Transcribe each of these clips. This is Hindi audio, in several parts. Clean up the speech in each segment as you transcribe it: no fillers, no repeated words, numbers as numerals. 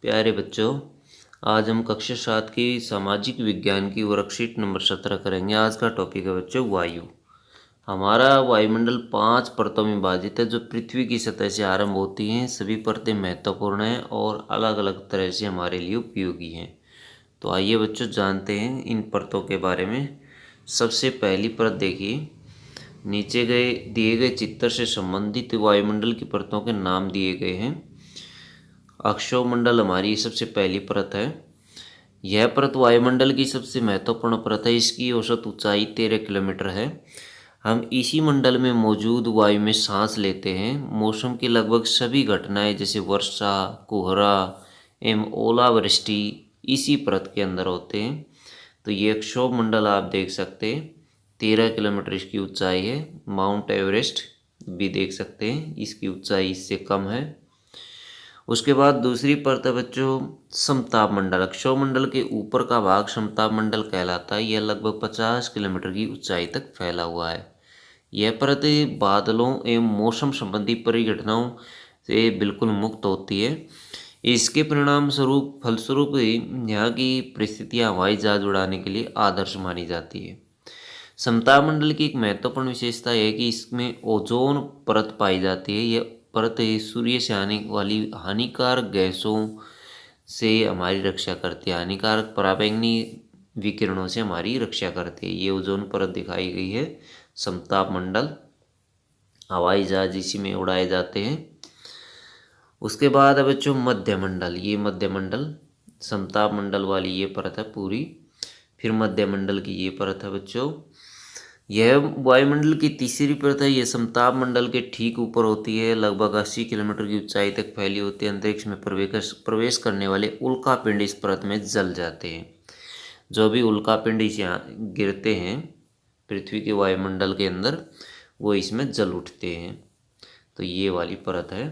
प्यारे बच्चों, आज हम कक्षा 7 की सामाजिक विज्ञान की वर्कशीट नंबर 17 करेंगे। आज का टॉपिक है बच्चों वायु। हमारा वायुमंडल 5 परतों में विभाजित है, जो पृथ्वी की सतह से आरंभ होती हैं। सभी परतें महत्वपूर्ण हैं और अलग अलग तरह से हमारे लिए उपयोगी हैं। तो आइए बच्चों जानते हैं इन परतों के बारे में। सबसे पहली परत देखिए, नीचे गए दिए गए चित्र से संबंधित वायुमंडल की परतों के नाम दिए गए हैं। अक्षोमंडल हमारी सबसे पहली परत है। यह परत वायुमंडल की सबसे महत्वपूर्ण परत है। इसकी औसत ऊंचाई 13 किलोमीटर है। हम इसी मंडल में मौजूद वायु में सांस लेते हैं। मौसम की लगभग सभी घटनाएं जैसे वर्षा, कोहरा एवं ओलावृष्टि इसी परत के अंदर होते हैं। तो ये अक्षोमंडल आप देख सकते हैं, 13 किलोमीटर इसकी ऊंचाई है। माउंट एवरेस्ट भी देख सकते हैं, इसकी ऊंचाई इससे कम है। उसके बाद दूसरी परत है बच्चों समताप मंडल। अक्षोमंडल के ऊपर का भाग समताप मंडल कहलाता है। यह लगभग 50 किलोमीटर की ऊंचाई तक फैला हुआ है। यह परत बादलों एवं मौसम संबंधी परिघटनाओं से बिल्कुल मुक्त होती है। इसके परिणाम स्वरूप फलस्वरूप यहाँ की परिस्थितियाँ हवाई जहाज उड़ाने के लिए आदर्श मानी जाती है। समताप मंडल की एक महत्वपूर्ण विशेषता है कि इसमें ओजोन परत पाई जाती है। यह परत सूर्य से आने वाली हानिकारक गैसों से हमारी रक्षा करती है। हानिकारक पराबैंगनी विकिरणों से हमारी रक्षा करती है। ये ओजोन परत दिखाई गई है। समताप मंडल, हवाई जहाज इसी में उड़ाए जाते हैं। उसके बाद है बच्चों मध्यमंडल। ये मध्यमंडल, समताप मंडल वाली ये परत है पूरी। फिर मध्यमंडल की ये परत है बच्चों। यह वायुमंडल की तीसरी परत है। यह समताप मंडल के ठीक ऊपर होती है। लगभग 80 किलोमीटर की ऊंचाई तक फैली होती है। अंतरिक्ष में प्रवेश करने वाले उल्कापिंड इस परत में जल जाते हैं। जो भी उल्कापिंड इस यहाँ गिरते हैं पृथ्वी के वायुमंडल के अंदर, वो इसमें जल उठते हैं। तो ये वाली परत है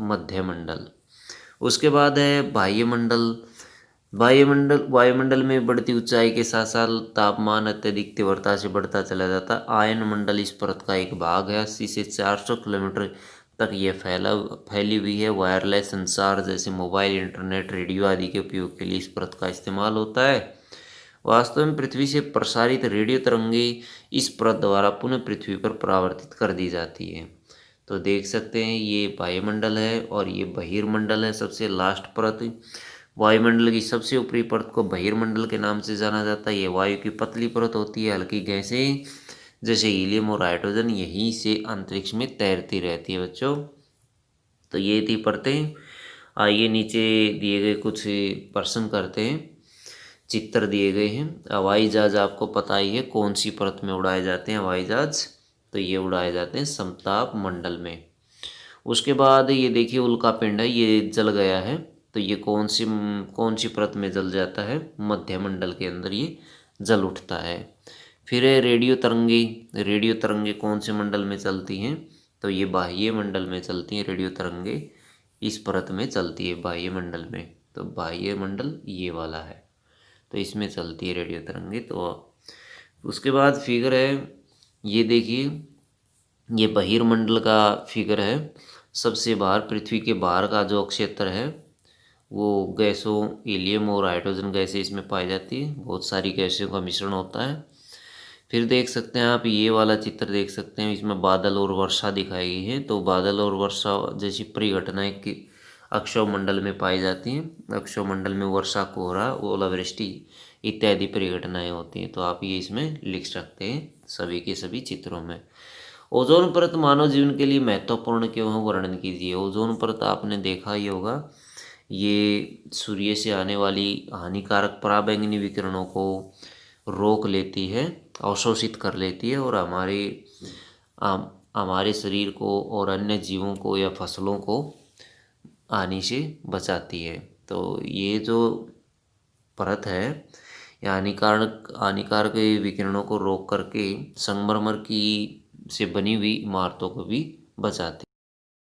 मध्यमंडल। उसके बाद है बाह्यमंडल। वायुमंडल में बढ़ती ऊंचाई के साथ साथ तापमान अत्यधिक तीव्रता से बढ़ता चला जाता है। आयन मंडल इस परत का एक भाग है। 80 से 400 किलोमीटर तक यह फैली हुई है। वायरलेस संचार जैसे मोबाइल, इंटरनेट, रेडियो आदि के उपयोग के लिए इस परत का इस्तेमाल होता है। वास्तव में पृथ्वी से प्रसारित रेडियो तरंगे इस परत द्वारा पुनः पृथ्वी पर परावर्तित कर दी जाती है। तो देख सकते हैं ये वायुमंडल है और ये बहिर्मंडल है, सबसे लास्ट परत। वायुमंडल की सबसे ऊपरी परत को बहिर्मंडल के नाम से जाना जाता है। ये वायु की पतली परत होती है। हल्की गैसें जैसे हीलियम और हाइड्रोजन यहीं से अंतरिक्ष में तैरती रहती है बच्चों। तो ये थी परतें। आइए नीचे दिए गए कुछ प्रश्न करते हैं। चित्र दिए गए हैं। हवाई जहाज आपको पता ही है कौन सी परत में उड़ाए जाते हैं हवाई जहाज। तो ये उड़ाए जाते हैं समताप मंडल में। उसके बाद ये देखिए उल्कापिंड है, ये जल गया है। तो ये कौन सी परत में जल जाता है? मध्यमंडल के अंदर ये जल उठता है। फिर है रेडियो तरंगे। रेडियो तरंगे कौन से मंडल में चलती हैं? तो ये बाह्य मंडल में चलती हैं। रेडियो तरंगे इस परत में चलती है बाह्य मंडल में। तो बाह्य मंडल ये वाला है, तो इसमें चलती है रेडियो तरंगे। तो उसके बाद फिगर है, ये देखिए ये बहिर्मंडल का फिगर है। सबसे बाहर पृथ्वी के बाहर का जो क्षेत्र है वो गैसों, हीलियम और हाइड्रोजन गैसें इसमें पाई जाती है। बहुत सारी गैसों का मिश्रण होता है। फिर देख सकते हैं आप ये वाला चित्र देख सकते हैं, इसमें बादल और वर्षा दिखाई गई है। तो बादल और वर्षा जैसी परिघटनाएं की अक्षोमंडल में पाई जाती हैं। अक्षोमंडल में वर्षा, कोहरा, ओलावृष्टि इत्यादि परिघटनाएं होती हैं। तो आप ये इसमें लिख सकते हैं सभी के सभी चित्रों में। ओजोन परत मानव जीवन के लिए महत्वपूर्ण क्यों है, वर्णन कीजिए। ओजोन परत आपने देखा ही होगा, ये सूर्य से आने वाली हानिकारक पराबैंगनी विकिरणों को रोक लेती है, अवशोषित कर लेती है और हमारे शरीर को और अन्य जीवों को या फसलों को हानि से बचाती है। तो ये जो परत है ये हानिकारक हानिकारक विकिरणों को रोक करके संगमरमर की से बनी हुई इमारतों को भी बचाती है।